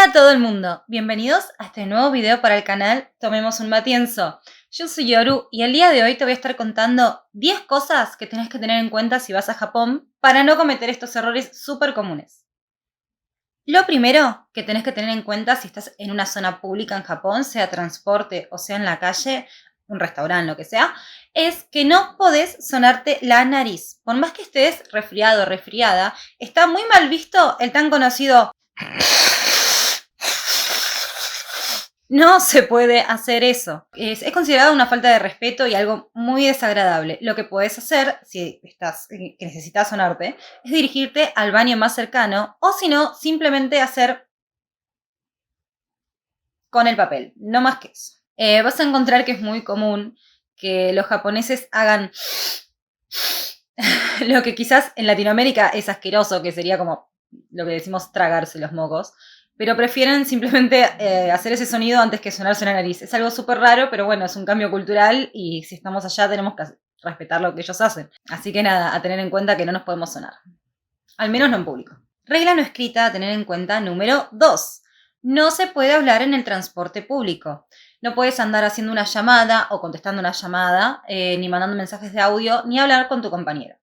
Hola a todo el mundo, bienvenidos a este nuevo video para el canal Tomemos un Matienzo. Yo soy Yoru y el día de hoy te voy a estar contando 10 cosas que tenés que tener en cuenta si vas a Japón para no cometer estos errores súper comunes. Lo primero que tenés que tener en cuenta si estás en una zona pública en Japón, sea transporte o sea en la calle, un restaurante, lo que sea, es que no podés sonarte la nariz. Por más que estés resfriado o resfriada, está muy mal visto el tan conocido... No se puede hacer eso. Es considerado una falta de respeto y algo muy desagradable. Lo que puedes hacer, si estás que necesitas sonarte, es dirigirte al baño más cercano o si no, simplemente hacer con el papel. No más que eso. Vas a encontrar que es muy común que los japoneses hagan lo que quizás en Latinoamérica es asqueroso, que sería como lo que decimos tragarse los mocos. Pero prefieren simplemente hacer ese sonido antes que sonarse la nariz. Es algo súper raro, pero bueno, es un cambio cultural y si estamos allá tenemos que respetar lo que ellos hacen. Así que nada, a tener en cuenta que no nos podemos sonar. Al menos no en público. Regla no escrita a tener en cuenta número 2. No se puede hablar en el transporte público. No puedes andar haciendo una llamada o contestando una llamada, ni mandando mensajes de audio, ni hablar con tu compañero.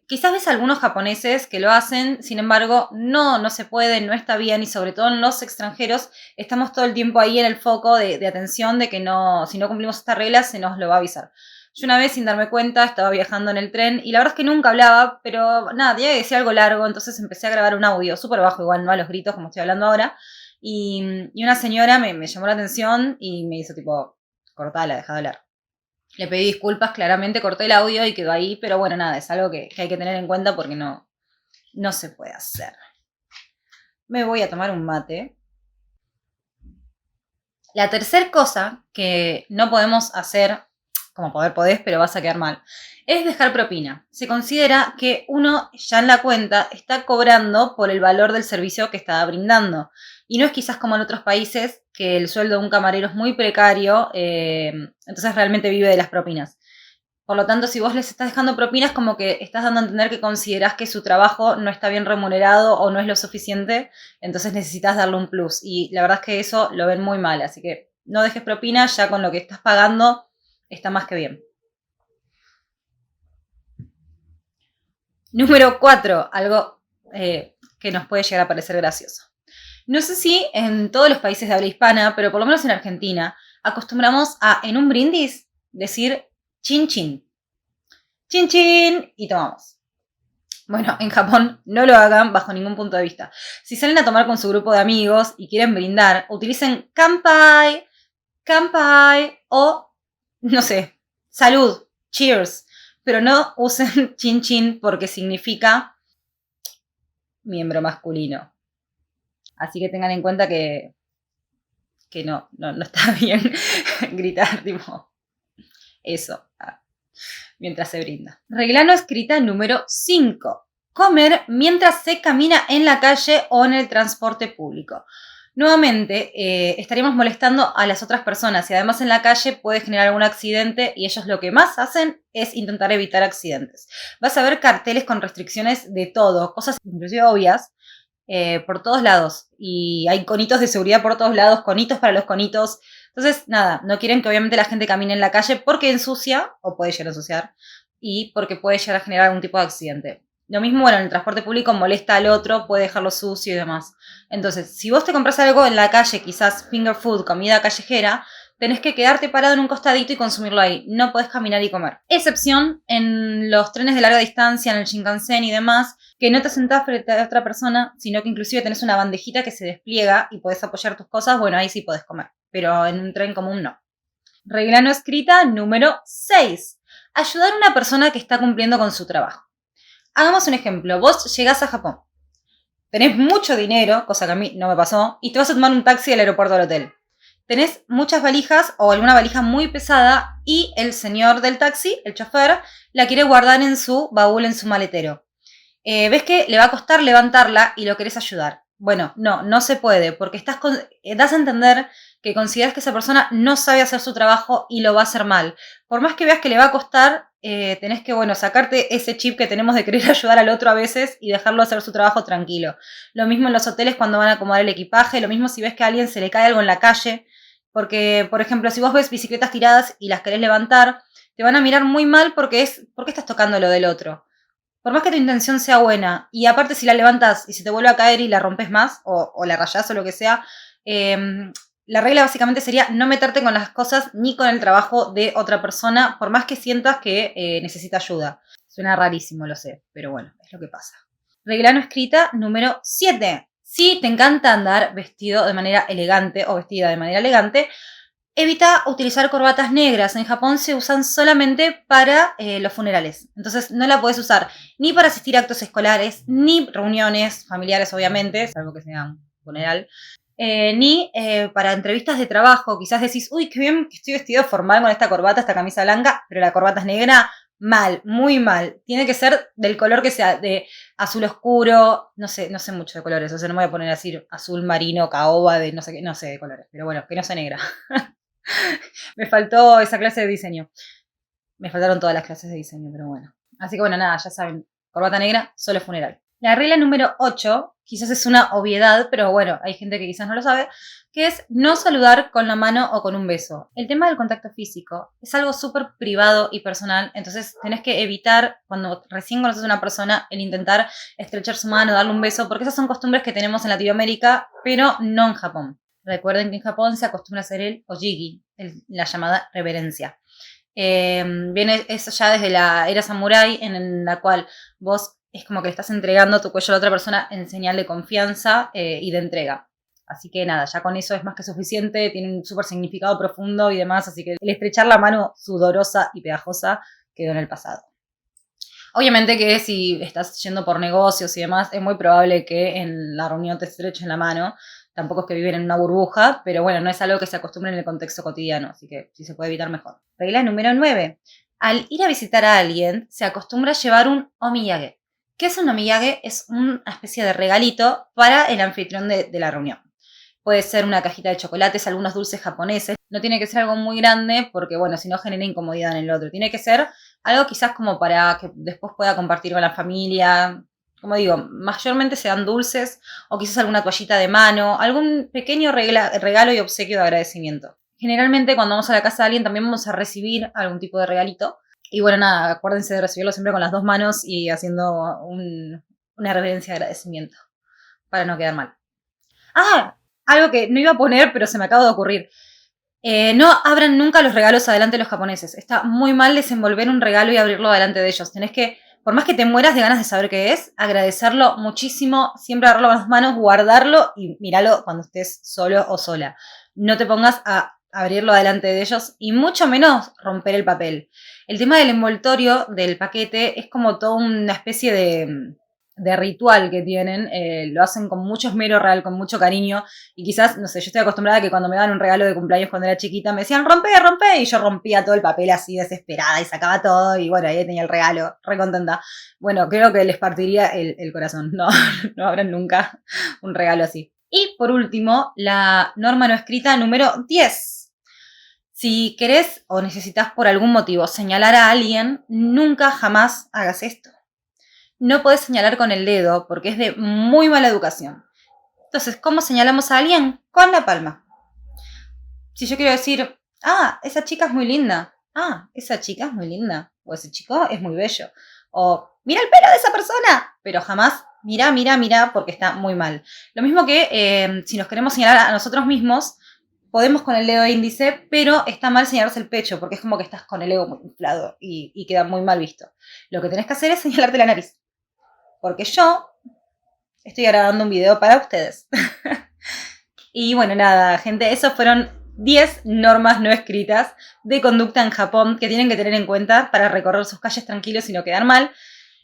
Quizás ves algunos japoneses que lo hacen, sin embargo, no se puede, no está bien y sobre todo en los extranjeros estamos todo el tiempo ahí en el foco de atención de que si no cumplimos esta regla se nos lo va a avisar. Yo una vez sin darme cuenta estaba viajando en el tren y la verdad es que nunca hablaba, pero nada, tenía que decir algo largo, entonces empecé a grabar un audio súper bajo, igual no a los gritos como estoy hablando ahora, y una señora me llamó la atención y me hizo tipo, cortala, deja de hablar. Le pedí disculpas, claramente corté el audio y quedó ahí, pero bueno, nada, es algo que hay que tener en cuenta porque no se puede hacer. Me voy a tomar un mate. La tercera cosa que no podemos hacer, como podés, pero vas a quedar mal, es dejar propina. Se considera que uno ya en la cuenta está cobrando por el valor del servicio que está brindando. Y no es quizás como en otros países que el sueldo de un camarero es muy precario, entonces realmente vive de las propinas. Por lo tanto, si vos les estás dejando propinas, como que estás dando a entender que considerás que su trabajo no está bien remunerado o no es lo suficiente, entonces necesitas darle un plus. Y la verdad es que eso lo ven muy mal, así que no dejes propina, ya con lo que estás pagando está más que bien. Número 4, algo que nos puede llegar a parecer gracioso. No sé si en todos los países de habla hispana, pero por lo menos en Argentina, acostumbramos a, en un brindis, decir chin chin. Chin chin y tomamos. Bueno, en Japón no lo hagan bajo ningún punto de vista. Si salen a tomar con su grupo de amigos y quieren brindar, utilicen kanpai, kanpai o, no sé, salud, cheers. Pero no usen chin chin porque significa miembro masculino. Así que tengan en cuenta que no está bien gritar, tipo, eso, mientras se brinda. Regla no escrita número 5. Comer mientras se camina en la calle o en el transporte público. Nuevamente, estaríamos molestando a las otras personas y además en la calle puede generar algún accidente y ellos lo que más hacen es intentar evitar accidentes. Vas a ver carteles con restricciones de todo, cosas inclusive obvias, por todos lados. Y hay conitos de seguridad por todos lados, conitos para los conitos. Entonces, nada, no quieren que obviamente la gente camine en la calle porque ensucia, o puede llegar a ensuciar, y porque puede llegar a generar algún tipo de accidente. Lo mismo, bueno, en el transporte público molesta al otro, puede dejarlo sucio y demás. Entonces, si vos te compras algo en la calle, quizás finger food, comida callejera, tenés que quedarte parado en un costadito y consumirlo ahí. No podés caminar y comer. Excepción en los trenes de larga distancia, en el Shinkansen y demás, que no te sentás frente a otra persona, sino que inclusive tenés una bandejita que se despliega y podés apoyar tus cosas, bueno, ahí sí podés comer. Pero en un tren común no. Regla no escrita número 6. Ayudar a una persona que está cumpliendo con su trabajo. Hagamos un ejemplo. Vos llegás a Japón. Tenés mucho dinero, cosa que a mí no me pasó, y te vas a tomar un taxi del aeropuerto al hotel. Tenés muchas valijas o alguna valija muy pesada y el señor del taxi, el chofer, la quiere guardar en su baúl, en su maletero. Ves que le va a costar levantarla y lo querés ayudar. Bueno, no se puede, porque das a entender que consideras que esa persona no sabe hacer su trabajo y lo va a hacer mal. Por más que veas que le va a costar, tenés que, bueno, sacarte ese chip que tenemos de querer ayudar al otro a veces y dejarlo hacer su trabajo tranquilo. Lo mismo en los hoteles cuando van a acomodar el equipaje, lo mismo si ves que a alguien se le cae algo en la calle, porque, por ejemplo, si vos ves bicicletas tiradas y las querés levantar, te van a mirar muy mal porque ¿por qué estás tocando lo del otro? Por más que tu intención sea buena, y aparte si la levantas y se te vuelve a caer y la rompes más, o la rayás o lo que sea, la regla básicamente sería no meterte con las cosas ni con el trabajo de otra persona, por más que sientas que necesita ayuda. Suena rarísimo, lo sé, pero bueno, es lo que pasa. Regla no escrita número 7. Si te encanta andar vestido de manera elegante o vestida de manera elegante, evita utilizar corbatas negras. En Japón se usan solamente para los funerales. Entonces no la puedes usar ni para asistir a actos escolares, ni reuniones familiares, obviamente, salvo que sea un funeral, ni para entrevistas de trabajo. Quizás decís, uy, qué bien que estoy vestido formal con esta corbata, esta camisa blanca, pero la corbata es negra. Mal, muy mal. Tiene que ser del color que sea, de azul oscuro, no sé mucho de colores, o sea, no me voy a poner así azul marino, caoba, de no sé qué, no sé de colores, pero bueno, que no sea negra. Me faltó esa clase de diseño. Me faltaron todas las clases de diseño, pero bueno. Así que bueno, nada, ya saben. Corbata negra, solo funeral. La regla número 8, quizás es una obviedad, pero bueno, hay gente que quizás no lo sabe, que es no saludar con la mano o con un beso. El tema del contacto físico es algo súper privado y personal, entonces tenés que evitar, cuando recién conoces a una persona, el intentar estrechar su mano, darle un beso, porque esas son costumbres que tenemos en Latinoamérica, pero no en Japón. Recuerden que en Japón se acostumbra a hacer el ojigi, la llamada reverencia. Viene eso ya desde la era samurái, en la cual vos es como que le estás entregando tu cuello a la otra persona en señal de confianza y de entrega. Así que nada, ya con eso es más que suficiente, tiene un súper significado profundo y demás, así que el estrechar la mano sudorosa y pegajosa quedó en el pasado. Obviamente que si estás yendo por negocios y demás, es muy probable que en la reunión te estrechen la mano. Tampoco es que viven en una burbuja, pero bueno, no es algo que se acostumbre en el contexto cotidiano, así que si se puede evitar mejor. Regla número 9. Al ir a visitar a alguien, se acostumbra a llevar un omiyage. ¿Qué es un omiyage? Es una especie de regalito para el anfitrión de la reunión. Puede ser una cajita de chocolates, algunos dulces japoneses. No tiene que ser algo muy grande porque, bueno, si no genera incomodidad en el otro. Tiene que ser algo quizás como para que después pueda compartir con la familia. Como digo, mayormente se dan dulces o quizás alguna toallita de mano, algún pequeño regalo y obsequio de agradecimiento. Generalmente cuando vamos a la casa de alguien también vamos a recibir algún tipo de regalito. Y bueno, nada, acuérdense de recibirlo siempre con las dos manos y haciendo una reverencia de agradecimiento para no quedar mal. Ah, algo que no iba a poner, pero se me acaba de ocurrir. No abran nunca los regalos adelante de los japoneses. Está muy mal desenvolver un regalo y abrirlo delante de ellos. Tenés que, por más que te mueras de ganas de saber qué es, agradecerlo muchísimo, siempre agarrarlo con las manos, guardarlo y míralo cuando estés solo o sola. No te pongas a abrirlo delante de ellos y mucho menos romper el papel. El tema del envoltorio del paquete es como toda una especie de ritual que tienen, lo hacen con mucho esmero real, con mucho cariño, y quizás, no sé, yo estoy acostumbrada a que cuando me daban un regalo de cumpleaños cuando era chiquita, me decían, rompe, rompe, y yo rompía todo el papel así desesperada y sacaba todo, y bueno, ahí tenía el regalo, re contenta. Bueno, creo que les partiría el corazón, no, no abran nunca un regalo así. Y por último, la norma no escrita número 10. Si querés o necesitas por algún motivo señalar a alguien, nunca jamás hagas esto. No podés señalar con el dedo porque es de muy mala educación. Entonces, ¿cómo señalamos a alguien? Con la palma. Si yo quiero decir, ah, esa chica es muy linda. Ah, esa chica es muy linda. O ese chico es muy bello. O, mira el pelo de esa persona. Pero jamás, mira, porque está muy mal. Lo mismo que si nos queremos señalar a nosotros mismos, podemos con el dedo índice, pero está mal señalarse el pecho porque es como que estás con el ego muy inflado y queda muy mal visto. Lo que tenés que hacer es señalarte la nariz. Porque yo estoy grabando un video para ustedes. Y bueno, nada, gente, esos fueron 10 normas no escritas de conducta en Japón que tienen que tener en cuenta para recorrer sus calles tranquilos y no quedar mal.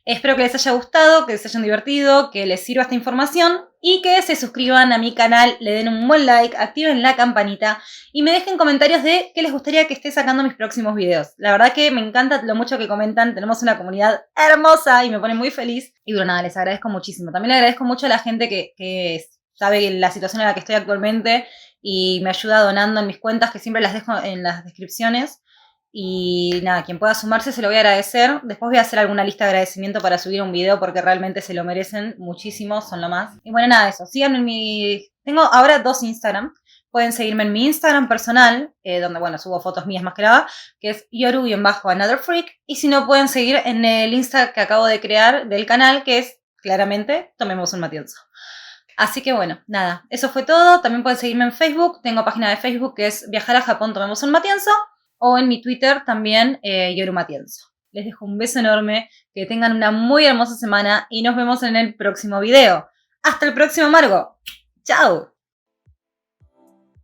Espero que les haya gustado, que se hayan divertido, que les sirva esta información y que se suscriban a mi canal, le den un buen like, activen la campanita y me dejen comentarios de qué les gustaría que esté sacando mis próximos videos. La verdad que me encanta lo mucho que comentan, tenemos una comunidad hermosa y me pone muy feliz. Y bueno, nada, les agradezco muchísimo. También le agradezco mucho a la gente que sabe la situación en la que estoy actualmente y me ayuda donando en mis cuentas, que siempre las dejo en las descripciones. Y nada, quien pueda sumarse se lo voy a agradecer. Después voy a hacer alguna lista de agradecimiento para subir un video porque realmente se lo merecen muchísimo, son lo más. Y bueno, nada, eso. Síganme en mi... Tengo ahora 2 Instagram. Pueden seguirme en mi Instagram personal, donde, bueno, subo fotos mías más que nada, que es yoru_anotherfreak. Y si no, pueden seguir en el Insta que acabo de crear del canal, que es, claramente, Tomemos un Matienzo. Así que bueno, nada, eso fue todo. También pueden seguirme en Facebook. Tengo página de Facebook que es Viajar a Japón, Tomemos un Matienzo. O en mi Twitter también, Yoru Matienzo. Les dejo un beso enorme, que tengan una muy hermosa semana y nos vemos en el próximo video. ¡Hasta el próximo, Margo! ¡Chao!